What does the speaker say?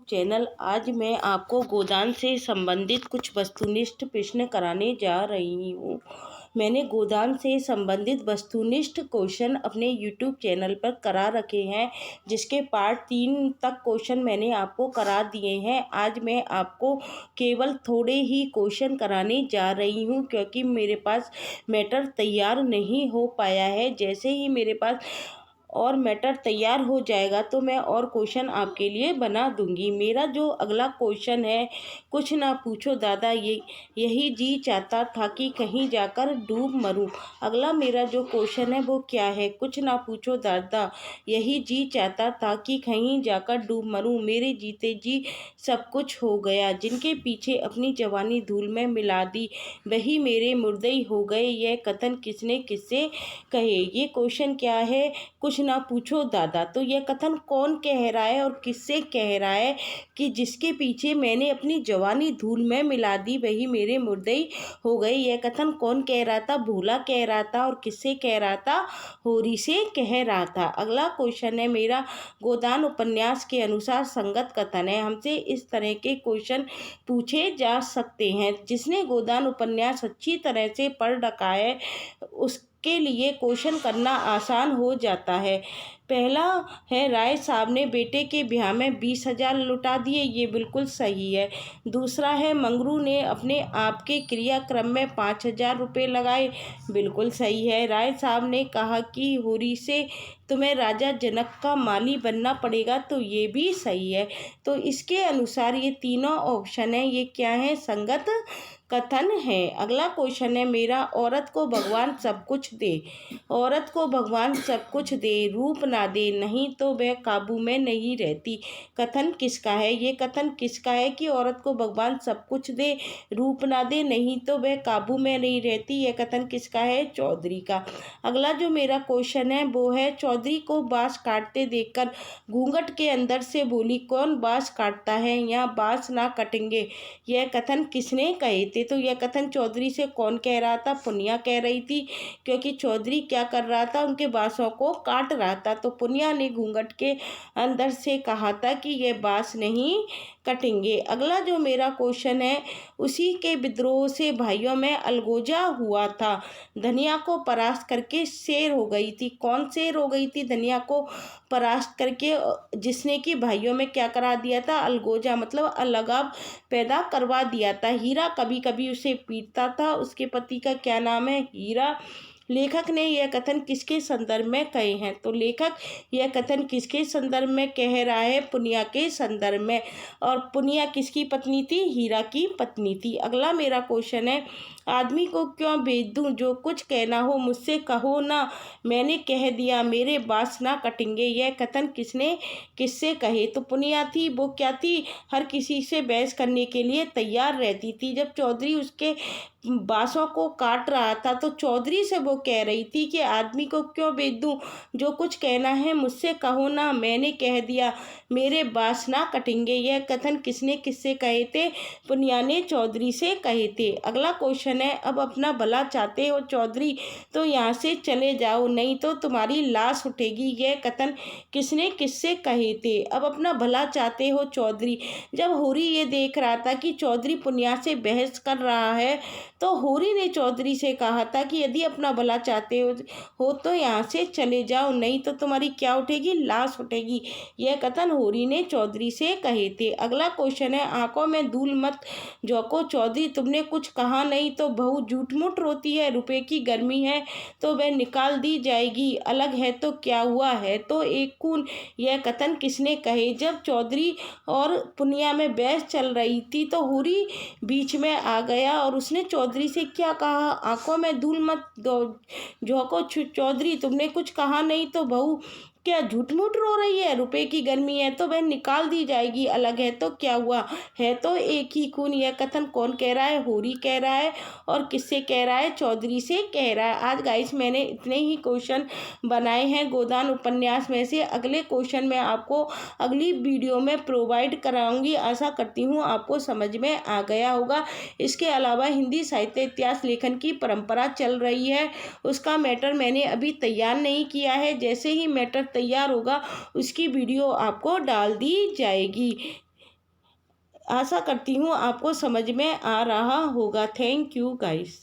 Channel. आज मैं आपको गोदान से संबंधित कुछ वस्तुनिष्ठ प्रश्न कराने जा रही हूँ। मैंने गोदान से संबंधित वस्तुनिष्ठ क्वेश्चन अपने यूट्यूब चैनल पर करा रखे हैं, जिसके पार्ट 3 तक क्वेश्चन मैंने आपको करा दिए हैं। आज मैं आपको केवल थोड़े ही क्वेश्चन कराने जा रही हूँ, क्योंकि मेरे पास मैटर तैयार नहीं हो पाया है। जैसे ही मेरे पास और मैटर तैयार हो जाएगा तो मैं और क्वेश्चन आपके लिए बना दूंगी। मेरा जो अगला क्वेश्चन है, कुछ ना पूछो दादा यही जी चाहता था कि कहीं जाकर डूब मरूं। अगला मेरा जो क्वेश्चन है वो क्या है, कुछ ना पूछो दादा यही जी चाहता था कि कहीं जाकर डूब मरूं। मेरे जीते जी सब कुछ हो गया, जिनके पीछे अपनी जवानी धूल में मिला दी वही मेरे मुर्दई हो गए। यह कथन किसने किससे कहे। ये क्वेश्चन क्या है, कुछ ना पूछो दादा। तो यह कथन कौन कह रहा है और किससे कह रहा है कि जिसके पीछे मैंने अपनी जवानी धूल में मिला दी वही मेरे मुर्दई हो गए। यह कथन कौन कह रहा था, भोला कह रहा था। और किससे कह रहा था, होरी से कह रहा था। अगला क्वेश्चन है मेरा, गोदान उपन्यास के अनुसार संगत कथन है। हमसे इस तरह के क्वेश्चन पूछे जा सकते हैं। जिसने गोदान उपन्यास अच्छी तरह से पढ़ रखा है उसके लिए क्वेश्चन करना आसान हो जाता है। पहला है, राय साहब ने बेटे के ब्याह में 20,000 लुटा दिए। ये बिल्कुल सही है। दूसरा है, मंगरू ने अपने आप के क्रियाक्रम में 5,000 रुपये लगाए। बिल्कुल सही है। राय साहब ने कहा कि होरी से तुम्हें राजा जनक का माली बनना पड़ेगा। तो ये भी सही है। तो इसके अनुसार ये तीनों ऑप्शन है, ये क्या है, संगत कथन है। अगला क्वेश्चन है मेरा, औरत को भगवान सब कुछ दे, औरत को भगवान सब कुछ दे, रूप ना दे नहीं तो वह काबू में नहीं रहती। कथन किसका है। ये कथन किसका है कि औरत को भगवान सब कुछ दे, रूप ना दे नहीं तो वह काबू में नहीं रहती। यह कथन किसका है, चौधरी का। अगला जो मेरा क्वेश्चन है वो है, चौधरी को बाँस काटते देखकर घूंघट के अंदर से बोली, कौन बाँस काटता है, यहाँ बाँस ना कटेंगे। यह कथन किसने कहे थे। तो यह कथन चौधरी से कौन कह रहा था, पुनिया कह रही थी, क्योंकि चौधरी क्या कर रहा था, उनके बाँसों को काट रहा था। तो पुनिया ने घूंघट के अंदर से कहा था कि ये बाँस नहीं कटेंगे। अगला जो मेरा क्वेश्चन है, उसी के विद्रोह से भाइयों में अलगोजा हुआ था। धनिया को परास्त करके शेर हो गई थी। कौन शेर हो गई थी, धनिया को परास्त करके, जिसने कि भाइयों में क्या करा दिया था, अलगोजा मतलब अलगाव पैदा करवा दिया था। हीरा कभी कभी उसे पीटता था। उसके पति का क्या नाम है, हीरा। लेखक ने यह कथन किसके संदर्भ में कहे हैं। तो लेखक यह कथन किसके संदर्भ में कह रहा है, पुनिया के संदर्भ में। और पुनिया किसकी पत्नी थी, हीरा की पत्नी थी। अगला मेरा क्वेश्चन है, आदमी को क्यों भेज दूं, जो कुछ कहना हो मुझसे कहो ना, मैंने कह दिया मेरे बाँस ना कटेंगे। यह कथन किसने किससे कहे। तो पुनिया थी। वो क्या थी, हर किसी से बहस करने के लिए तैयार रहती थी। जब चौधरी उसके बाँसों को काट रहा था तो चौधरी से वो कह रही थी कि आदमी को क्यों भेज दूं, जो कुछ कहना है मुझसे कहो ना, मैंने कह दिया मेरे बाँस ना कटेंगे। यह कथन किसने किससे कहे थे, पुनिया ने चौधरी से कहे थे। अगला क्वेश्चन है, अब अपना भला चाहते हो चौधरी तो यहाँ से चले जाओ, नहीं तो तुम्हारी लाश उठेगी। यह कथन किसने किससे कहे थे। अब अपना भला चाहते हो चौधरी, जब होरी ये देख रहा था कि चौधरी पुनिया से बहस कर रहा है तो होरी ने चौधरी से कहा था कि यदि अपना भला चाहते हो तो यहाँ से चले जाओ, नहीं तो तुम्हारी क्या उठेगी, लाश उठेगी। यह कथन होरी ने चौधरी से कहे थे। अगला क्वेश्चन है, आंखों में धूल मत झोंको चौधरी, तुमने कुछ कहा नहीं तो बहू झूठ मूठ रोती है। रुपए की गर्मी है तो वह निकाल दी जाएगी, अलग है तो क्या हुआ, है तो एक खून। यह कथन किसने कहे। जब चौधरी और पुनिया में बहस चल रही थी तो होरी बीच में आ गया और उसने चौधरी से क्या कहा, आंखों में धूल मत झोंको चौधरी, तुमने कुछ कहा नहीं तो बहू क्या झूठ मूठ रो रही है। रुपए की गर्मी है तो वह निकाल दी जाएगी, अलग है तो क्या हुआ, है तो एक ही खून। यह कथन कौन कह रहा है, होरी कह रहा है। और किससे कह रहा है, चौधरी से कह रहा है। आज गाइस मैंने इतने ही क्वेश्चन बनाए हैं गोदान उपन्यास में से। अगले क्वेश्चन मैं आपको अगली वीडियो में प्रोवाइड कराऊंगी। आशा करती हूँ आपको समझ में आ गया होगा। इसके अलावा हिंदी साहित्य इतिहास लेखन की परंपरा चल रही है, उसका मैटर मैंने अभी तैयार नहीं किया है। जैसे ही मैटर तैयार होगा उसकी वीडियो आपको डाल दी जाएगी। आशा करती हूँ आपको समझ में आ रहा होगा। Thank you guys.